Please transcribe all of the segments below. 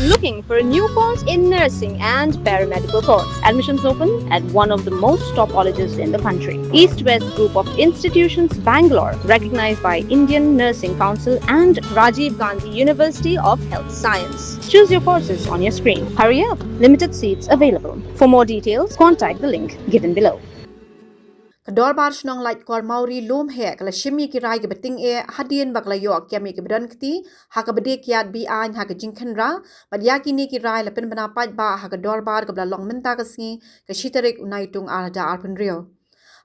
Looking for a new course in nursing and paramedical course? Admissions open at one of the most top colleges in the country. East West Group of Institutions, Bangalore, recognized by Indian Nursing Council and Rajiv Gandhi University of Health Science. Choose your courses on your screen. Hurry up! Limited seats available. For more details, contact the link given below. Kador bar shnong light kor mauri lom he kala shimi ki rai ke beting e hadien bakla yo kyami ke bedan kti ha ka bede kiat bi an ha ka jingkhan ra bad ya ki ni ki rai la pen bana pat ba ha ka dor bar ka bla long menta ka singi ka shitarik unai tung ar da ar pen rio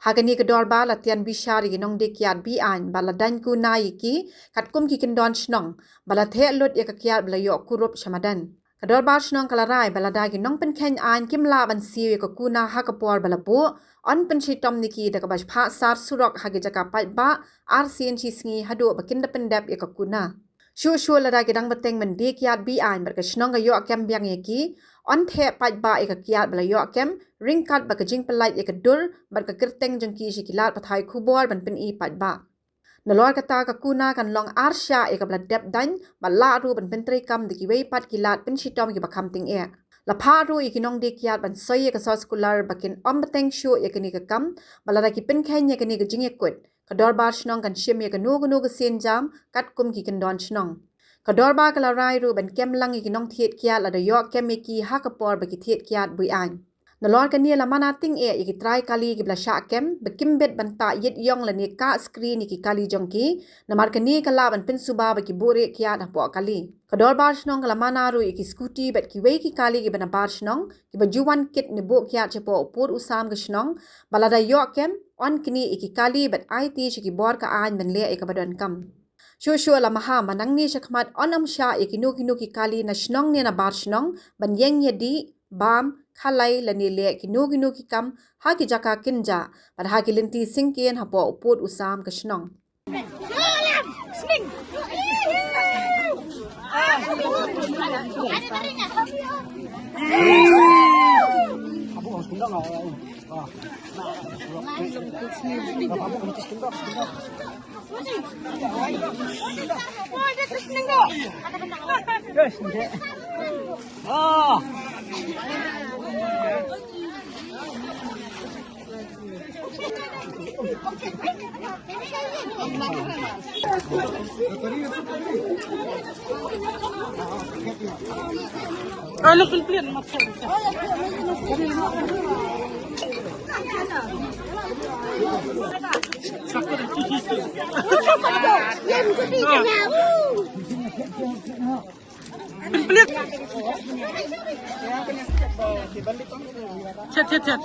ha ka ni ka dor ba la tian bi shari ki nong de kiat bi an ba la dan ku na yi ki kat kum ki kin don shnong ba la the lot ya ka kiat bla yo kurup shamadan Kador bar shnong kala rai bala da ki nong pen ken an kim la ban siwi ka kuna ha ka por bala bu on pen shi tom niki da ka bash pha sar surok ha ge jaka pat ba RCN chi singi hadu bakin da pen dap ya ka kuna shu la da ki dang bateng man de kiat bi an bar ka shnong ga yo kem byang ye ki on the pat ba ya ka kiat bala yo kem ring kat ba ka jing pelai ya ka dur bar ka kirteng jong ki shi kilat pathai khubor ban pen I pat ba Nalor kata ka kuna kan long arsha e ka blad dep dan bala ru ban pentri kam de ki wei pat kilat pen shitom ki bakam ting e la pha ru I kinong de kiat ban soy ka so scholar bakin om bateng shu e kini ka kam bala da ki pen khen ye kini ka jing ye kut ka dor bar shnong kan shim ye ka nu ka sen jam kat kum ki kan don shnong ka dor ba ka la rai ru ban kem lang ki nong thiet kiat la da yo kem me ki ha ka por ba ki thiet kiat bui an Nalor ka niya la mana ting e iki try kali ki bla sha kem bekim bet banta yet yong la ni ka screen ki kali jong ki namar ka ni kala ban pen suba ba ki bore kiat na po kali kador bar shnong kala mana ru iki scooty bet ki wei ki kali ki bana bar shnong ki ba juwan kit ni bo kiat che po pur usam ka shnong balada yo kem on kini iki kali bet IT chi ki bor ka an ben le e ka badon kam Shushu la maha manang ni shakmat onam sha iki nu ki kali na shnong ni na bar shnong ban yeng ye di bam khalai lani le ki nu ki kam ha ki jaka kinja par ha ki linti singken ha po uput usam ka shnong Ano pilihan mo sa Chat.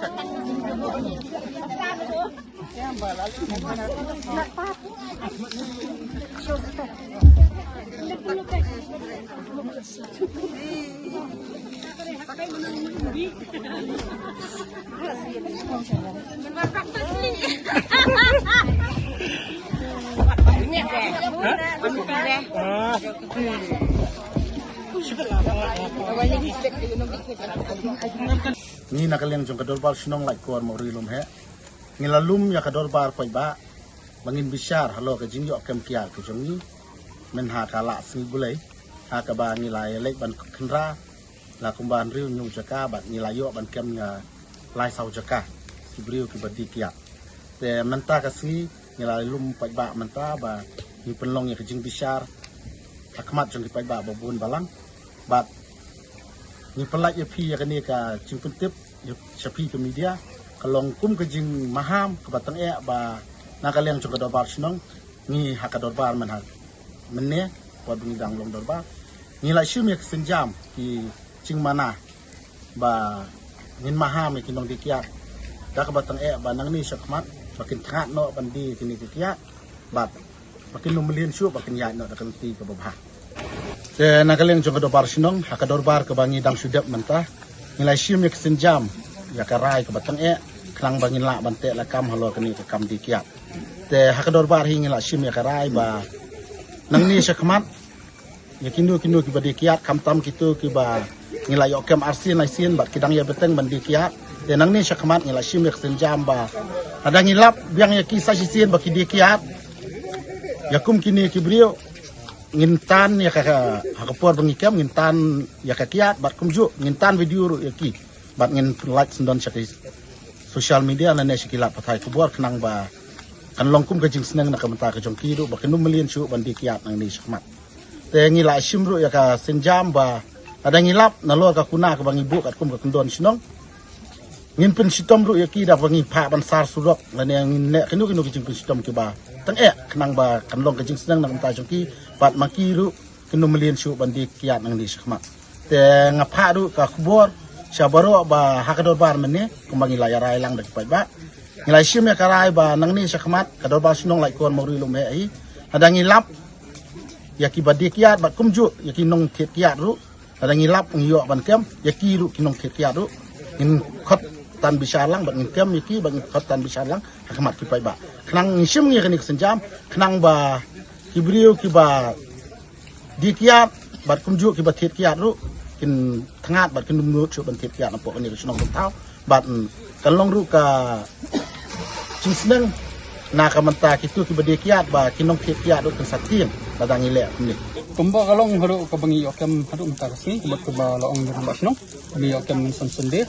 Ni nakaliang jong kador bar shnong like kor mauri lum he ngilalum ya kador bar pai ba bangin bishar halo ka jingyo kem kia ka jong ni men ha kala sing bulai ha ka ba ngilai lek ban khnra la kumban riu nyu jaka bat ngilayo ban kem nga lai sau jaka sibriu ki badi kia te menta ka si ngilai lum pai ba menta ba ni penlong ya ka jing bishar akmat jong ki pai ba babun balang bat ni pelak ya pi ya kani ka jingpun tip ya sapi ke media kalong kum ke jing maham ke batang e ba nakaliang jong kador bar shnong ni hakador bar man ha menne wa bungi dang long dor bar ni la shim ya senjam ki jing mana ba ngin maham ki nong dikia da ke batang e ba nang ni sakmat bakin that no bandi kini dikia bat bakin lumlin shu bakin ya no da kan ti ke babha nakaliang jong kador bar shnong hakador bar ke bangi dang sudap mentah nilai shim ya senjam ya karai ke batang e klang bangin la bante la kam halo kini ke kam dikia te hakador bar hi ngila shim ya karai ba nang ni sakmat ya kindu ki badi kiat kam tam kitu ki ba ngila yo kem arsin lai sin bat kidang ya beteng bandi kiat te nang ni sakmat ngila shim ya senjam ba ada ngilap biang ya kisah sisin ba ki dikiat ya kum kini ki brio ngintan ya ka hakapor bangikem ngintan ya ka kiat bat kumju ngintan video ru ya ki bat ngin like sendon syaki social media na ne syaki la pathai kubor kenang ba kan longkum ka jing senang na kamata ka jongki ru ba kenu million chu bandi kiat nang ni syakmat te ngila shimru ya ka senjam ba ada ngilap na lo ka kuna ka bangi bu kat kum ka kendon sinong ngin pen sitom ru ya ki da bangi pha ban sar surok la ne ngin ne kenu ki jing pen sitom ki ba tang kenang ba kan long ka jing senang na kamata jongki bat makiru kenu million chu bandi kiat nang ni syakmat te ngapha ru ka kubor syabaro ba hakador bar mene kumbangi layarai lang dak pai ba ngilai shim ya karai ba nang ni syakmat kador ba sinong lai kon mori lume ai ada ngilap ya ki badi kiat bat kumju ya ki nong thet kiat ru ada ngilap ngiyo ban kem ya ki ru ki nong thet kiat ru in khot tan bisalang bat ngkem ya ki ban khot tan bisalang hakmat ki pai ba kenang shim ngi kani senjam kenang ba kibriu ki ba dikiat bat kumju ki ba thet kiat ru kin thangat bat kin numnu chu ban thet kiat na po ni snong tau bat kan long ru ka chingsneng na kamanta kitu ki ba dikiat ba kin nong thet kiat ru kan satin badang ile ni Kumba kalong haru kabangi okem haru mtakasi kubat kuba laong ni rumah sino kami okem son sonde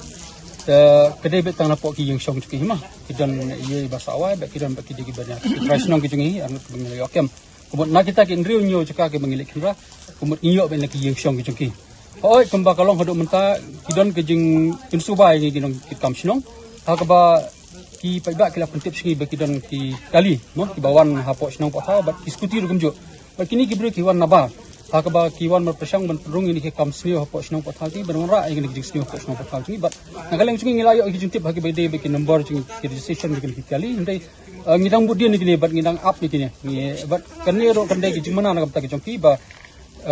kedai bet tang lapok ki yang syong cuki hima kidan ye bahasa awai bet kidan baki digi banyak tradisional ki jungi anut kabangi okem kumut na kita ki ndriu nyo caka ke bangilik kira kumut iyo ben ki yang syong ki jungi oi kumba kalong haru menta kidan ke jing subai ni kinong kitam sinong hakaba ki paiba kila pentip singi bakidan ki kali no ki bawan hapok sinong pa bat ki skuti ru kumjo kini kibru kiwan naba hakaba kiwan merpesang ban perung ini ke kam sniu hapok snong pathati ban ra ini ke sniu hapok snong pathati bat nagaleng sungi ngilayo ki juntip hagi bede be ki number jing ki registration ki kali ndai ngidang budian ni bat ngidang up ni kini bat kanero kandai ki jingmana na kapta ki jongki ba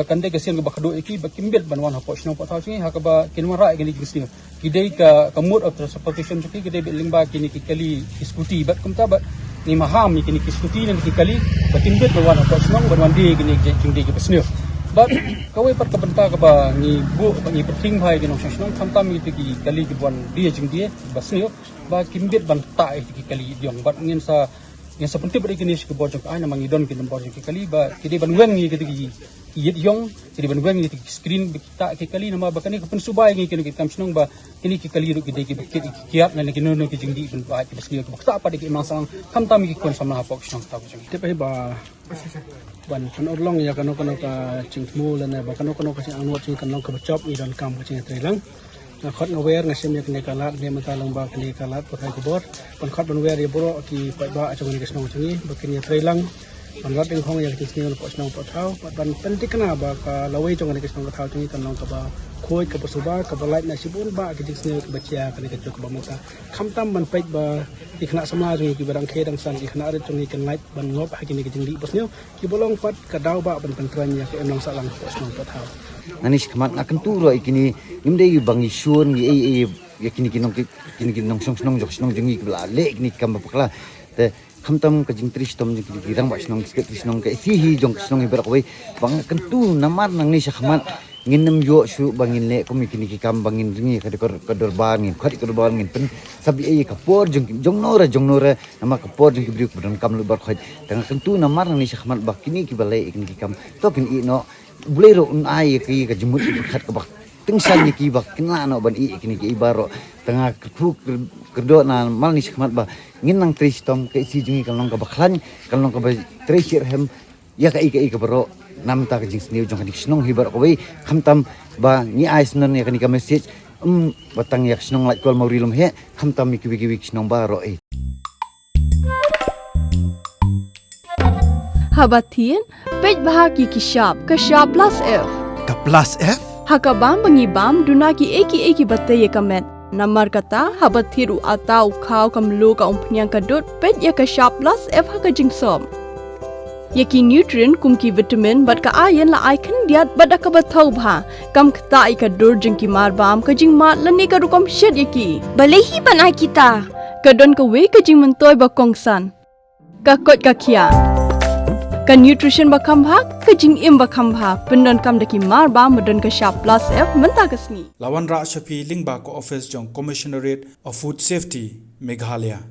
kandai ke sian ke bakado iki ba kimbet ban wan hapok snong pathati hakaba kinwan ra ini ki sniu kidai ka mode of transportation jongki kidai be lingba kini ki kali skuti bat kumta bat ni maham ni kini kiskuti ni kali batimbet bawan apa senang ban di kini jingdi ke pesnyo but kawai pat kabenta ka ba ni bu ni peting bhai kini senang thamtam ni ki kali ki ban dia jingdi basnyo ba kimbet ban ta ki kali diong bat ngin sa yang seperti ber kini ke bojong ai na mangidon ki nombor ki kali ba kidi ban weng ni ki yet yong kidi ban weng ni ki screen ta ki kali nama ba kani pen subai ni kini kam senang ba kini ki kali ru ki ki kiat na ki no ki jingdi ban ba ki basnyo ki bakta pa ki masang thamtam ki kon samna hapok senang ta ko te pai ba ban kan orlong ya kano ka chingmu la na ba kano ka sing angot sing kan long ka chop ni dan kam ka ching trelang na khot ngawer na sim yak ne kalat ne matalang ba kali kalat pakai kubor pan khot ban wer ya boro ki pai ba achong ni kesnong changi bakin ya trelang pan rat ing khong ya ki sing ko snong pa thau pan pentik na ba ka lawai chong ni kesnong ka thau changi kan long ka ba khoi ka pasuba ka balait na sibun ba ki sing ka bacia ka ni ka chok ba mata khamtam ban pai ba ikhna samla jungi ki barang khe dang sang ikhna ret jungi kan light ban ngop ha ki ni ki jingli basnyo ki bolong pat ka daw ba ban tangkran ya ka emlang salang ko snong pa thau nanis kemat akan turo ikini nimde yu bangi sun ye yakini kinong song jok snong jengi kala le kini kamba pakla te khamtam ka jing tristom jing kirang ba snong ke snong ke si hi jong snong ibar koi bang kan tu namar nang ni sakhamat nginnem yo su bangin le komi kini ki kam bangin ringi ka dor bangin khari ka dor bangin pen sabi e ka por jong nora nama ka por jong kibriuk ban kam lu bar khoi tang kan tu namar nang ni sakhamat ba kini ki balai kini ki kam to kin i no bulero un ai ki ka jumut khat ka bak tingsan ni ki bak kina no ban i kini ki ibaro tengah ku kerdo na mal ni sakmat ba nginang tristom ke si jungi kalong ka baklan kalong ka ba treasure hem ya ka i ka baro nam ta ka jing sniu jong ka snong hibar ko we khamtam ba ni ai snon ya ka message batang yak snong like kol maurilum he khamtam mi ki snong baro e Habatin, pej bahagi kishap plus F. Ka plus F? Hakabam bangibam dunaki eki batte ye kamet. Namar kata habathiru atau khau kamlu ka umpnyang kadut pej ya kishap plus F haka jingsom. Yaki nutrient kumki vitamin bat ka ayan la aikan diat bat ka bathau bha kam khta ka dur jingki marbam ka jing mat lani ka rukom shed yaki. Balehi banai kita. Kadon ka we ka jing mentoy ba kongsan. Ka kot ka kia. Ka nutrition bakam bhag ka jing im bakam bha pendon kam daki mar ba modon ka sharp plus F menta kasni Lawan Ra Shafi Lingba ko office jong Commissionerate of Food Safety Meghalaya